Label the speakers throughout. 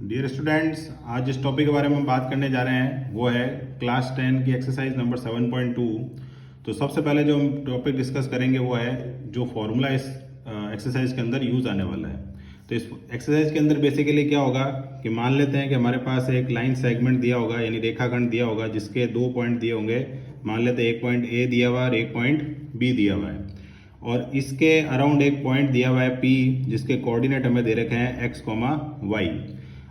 Speaker 1: Dear students, आज जिस topic के बारे में हम बात करने जा रहे हैं वो है क्लास 10 की एक्सरसाइज नंबर 7.2। तो सबसे पहले जो हम टॉपिक डिस्कस करेंगे वो है जो फॉर्मूला इस एक्सरसाइज के अंदर यूज़ आने वाला है। तो इस एक्सरसाइज के अंदर बेसिकली क्या होगा कि मान लेते हैं कि हमारे पास एक लाइन सेगमेंट दिया होगा, यानी रेखाखंड दिया होगा जिसके 2 पॉइंट दिए होंगे। मान लेते हैं एक पॉइंट ए दिया हुआ है और एक पॉइंट बी दिया हुआ है, और इसके अराउंड एक पॉइंट दिया हुआ है पी जिसके कोऑर्डिनेट हमें दे रखे हैं एक्स कॉमा वाई।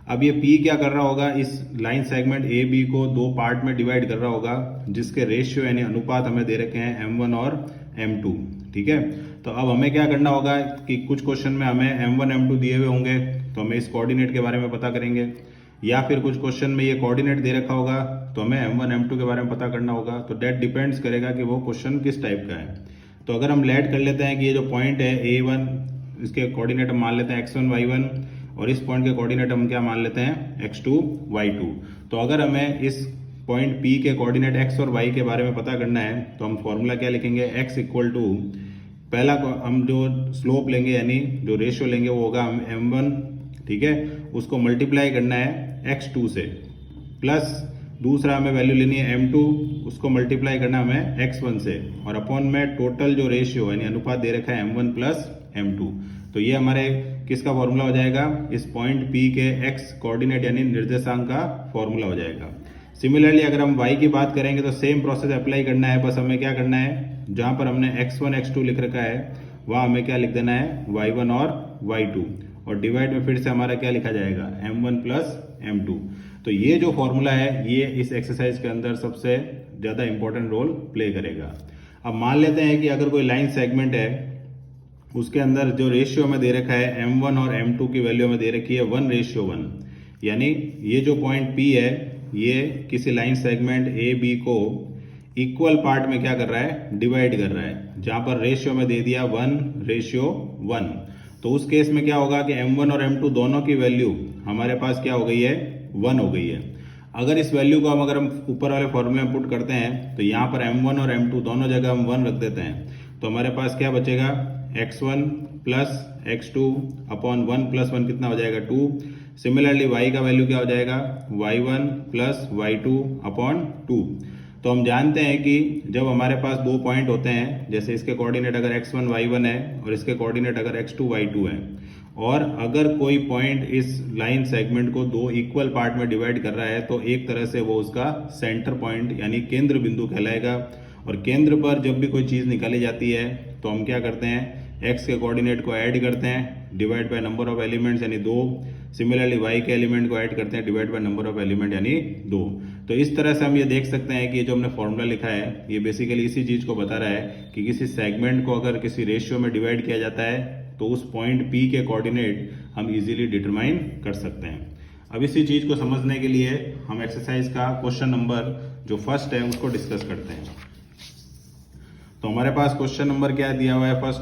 Speaker 1: अब ये P क्या कर रहा होगा, इस लाइन सेगमेंट ए बी को दो पार्ट में डिवाइड कर रहा होगा जिसके रेशियो यानी अनुपात हमें दे रखे हैं M1 और M2। ठीक है, तो अब हमें क्या करना होगा कि कुछ क्वेश्चन में हमें M1 M2 दिए हुए होंगे तो हमें इस कोऑर्डिनेट के बारे में पता करेंगे, या फिर कुछ क्वेश्चन में ये कोऑर्डिनेट दे रखा होगा तो हमें M1 M2 के बारे में पता करना होगा। तो डेट डिपेंड्स करेगा कि वो क्वेश्चन किस टाइप का है। तो अगर हम लेट कर लेते हैं कि ये जो पॉइंट है A1, इसके कोऑर्डिनेट हम मान लेते हैं X1 Y1, और इस पॉइंट के कोऑर्डिनेट हम क्या मान लेते हैं X2 Y2। तो अगर हमें इस पॉइंट P के कोऑर्डिनेट X और Y के बारे में पता करना है तो हम फॉर्मूला क्या लिखेंगे, X इक्वल टू पहला हम जो स्लोप लेंगे यानी जो रेशियो लेंगे वो होगा हम M1, ठीक है, उसको मल्टीप्लाई करना है X2 से, प्लस दूसरा हमें वैल्यू लेनी है M2, उसको मल्टीप्लाई करना हमें X1 से, और अपॉन में टोटल जो रेशियो यानी अनुपात दे रखा है M1 प्लस M2। तो ये हमारे किसका फॉर्मूला हो जाएगा, इस पॉइंट P के X कोऑर्डिनेट यानी निर्देशांक का फॉर्मूला हो जाएगा। सिमिलरली अगर हम Y की बात करेंगे तो सेम प्रोसेस अप्लाई करना है, बस हमें क्या करना है, जहां पर हमने X1 X2 लिख रखा है वहां हमें क्या लिख देना है Y1 और Y2, और डिवाइड में फिर से हमारा क्या लिखा जाएगा M1 प्लस M2। तो ये जो फॉर्मूला है ये इस एक्सरसाइज के अंदर सबसे ज्यादा इंपॉर्टेंट रोल प्ले करेगा। अब मान लेते हैं कि अगर कोई लाइन सेगमेंट है उसके अंदर जो रेशियो में दे रखा है M1 और M2 की वैल्यू में दे रखी है 1:1, यानी ये जो पॉइंट P है ये किसी लाइन सेगमेंट ए बी को इक्वल पार्ट में क्या कर रहा है, डिवाइड कर रहा है, जहां पर रेशियो में दे दिया 1:1। तो उस केस में क्या होगा कि M1 और M2 दोनों की वैल्यू हमारे पास क्या हो गई है, 1 हो गई है। अगर इस वैल्यू को अगर हम ऊपर वाले फॉर्मूले में पुट करते हैं तो यहाँ पर M1 और M2 दोनों जगह हम 1 रख देते हैं, तो हमारे पास क्या बचेगा, X1 plus X2 upon 1 plus 1 कितना हो जाएगा, 2। सिमिलरली Y का वैल्यू क्या हो जाएगा, Y1 प्लस Y2 अपॉन 2। तो हम जानते हैं कि जब हमारे पास दो पॉइंट होते हैं, जैसे इसके कोऑर्डिनेट अगर X1 Y1 है और इसके कोऑर्डिनेट अगर X2 Y2 है, और अगर कोई पॉइंट इस लाइन सेगमेंट को दो इक्वल पार्ट में डिवाइड कर रहा है तो एक तरह से वो उसका सेंटर पॉइंट यानी केंद्र बिंदु कहलाएगा। और केंद्र पर जब भी कोई चीज निकाली जाती है तो हम क्या करते हैं, x के कोऑर्डिनेट को ऐड करते हैं divide by number of elements यानी 2। सिमिलरली y के एलिमेंट को ऐड करते हैं divide by number of element यानी 2। तो इस तरह से हम ये देख सकते हैं कि ये जो हमने फॉर्मूला लिखा है ये बेसिकली इसी चीज को बता रहा है कि किसी सेगमेंट को अगर किसी रेशियो में डिवाइड किया जाता है तो उस पॉइंट P के कोऑर्डिनेट हम इजीली डिटरमाइन कर सकते हैं। अब इसी चीज को समझने के लिए हम एक्सरसाइज का क्वेश्चन नंबर जो फर्स्ट है उसको डिस्कस करते हैं। तो हमारे पास क्वेश्चन नंबर क्या दिया हुआ है, first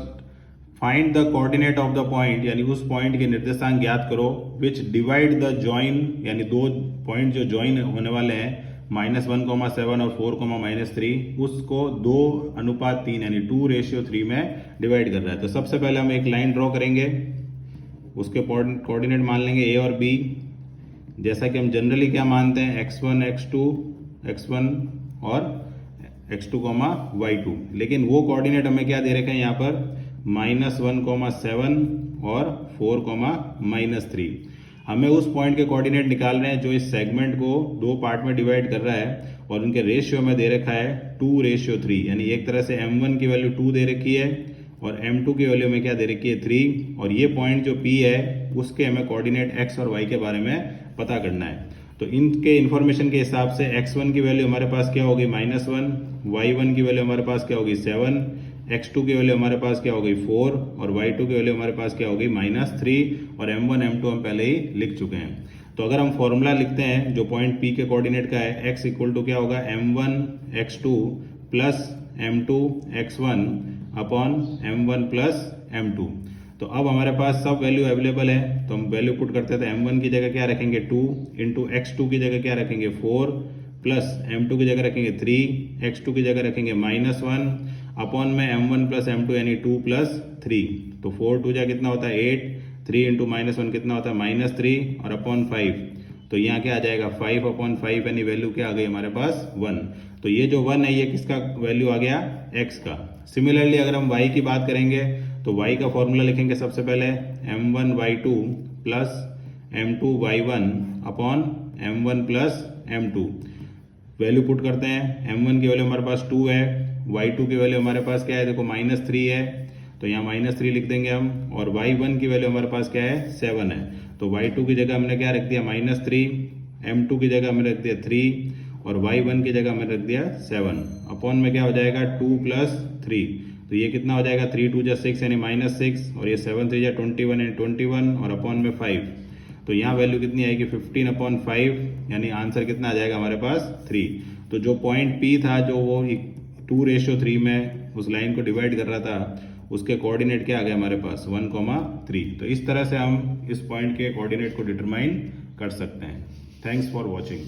Speaker 1: find the coordinate of the point, यानी उस पॉइंट के निर्देशांक ज्ञात करो विच डिवाइड द जॉइन, यानी दो पॉइंट जो जॉइन होने वाले हैं -1,7 और 4,-3, उसको 2:3 यानी 2:3 में डिवाइड कर रहा है। तो सबसे पहले हम एक लाइन ड्रॉ करेंगे, उसके कोऑर्डिनेट मान लेंगे ए और बी, जैसा कि हम जनरली क्या मानते हैं X1 X2 X1 और X2, Y2, लेकिन वो कोऑर्डिनेट हमें क्या दे रखे हैं यहाँ पर -1,7 और 4,-3। हमें उस पॉइंट के कोऑर्डिनेट निकाल रहे हैं जो इस सेगमेंट को दो पार्ट में डिवाइड कर रहा है, और उनके रेशियो में दे रखा है 2:3, यानी एक तरह से M1 की वैल्यू 2 दे रखी है और M2 की वैल्यू में क्या दे रखी है 3, और ये पॉइंट जो P है उसके हमें कोऑर्डिनेट X और Y के बारे में पता करना है। तो इनके इन्फॉर्मेशन के हिसाब से X1 की वैल्यू हमारे पास क्या होगी -1, Y1 की वैल्यू हमारे पास क्या होगी 7, X2 की वैल्यू हमारे पास क्या होगी 4, और Y2 की वैल्यू हमारे पास क्या होगी -3, और M1 M2 हम पहले ही लिख चुके हैं। तो अगर हम फॉर्मूला लिखते हैं जो पॉइंट P के कोऑर्डिनेट का है, X इक्वल टू क्या होगा M1 X2 plus M2 X1 upon M1 plus M2। तो अब हमारे पास सब वैल्यू अवेलेबल है तो हम वैल्यू पुट करते हैं। तो M1 की जगह क्या रखेंगे 2, इंटू X2 की जगह क्या रखेंगे 4, प्लस M2 की जगह रखेंगे 3, X2 की जगह रखेंगे -1 अपॉन में M1 प्लस M2 यानी 2 प्लस 3। तो 4 2 जा कितना होता है 8, 3 इंटू -1 कितना होता है -3 और अपॉन 5, तो यहाँ क्या आ जाएगा 5/5 यानी वैल्यू क्या आ गई हमारे पास 1। तो ये जो 1 है ये किसका वैल्यू आ गया x का। सिमिलरली अगर हम y की बात करेंगे तो y का फॉर्मूला लिखेंगे सबसे पहले m1y2 plus m2y1 upon m1 plus m2। Value put करते हैं, m1 की वैल्यू हमारे पास 2 है, y2 की वैल्यू हमारे पास क्या है देखो -3 है, तो यहाँ -3 लिख देंगे हम, और y1 की वैल्यू हमारे पास क्या है 7 है, तो y2 की जगह हमने क्या रख दिया -3, m2 की जगह हमने रख दिया 3 और y1 की जगह हमने रख दिया 7। अपॉन में क्या हो जाएगा 2 + 3, तो ये कितना हो जाएगा 3 2 6 यानी -6 और ये 7 3 21 यानी 21 और अपॉन में 5, तो यहाँ वैल्यू कितनी आएगी 15/5 यानी आंसर कितना आ जाएगा हमारे पास 3। तो जो पॉइंट P था जो वो 2:3 में उस लाइन को डिवाइड कर रहा था उसके कोऑर्डिनेट क्या आ गया हमारे पास 1,3। तो इस तरह से हम इस पॉइंट के कोऑर्डिनेट को डिटरमाइन कर सकते हैं। Thanks for watching.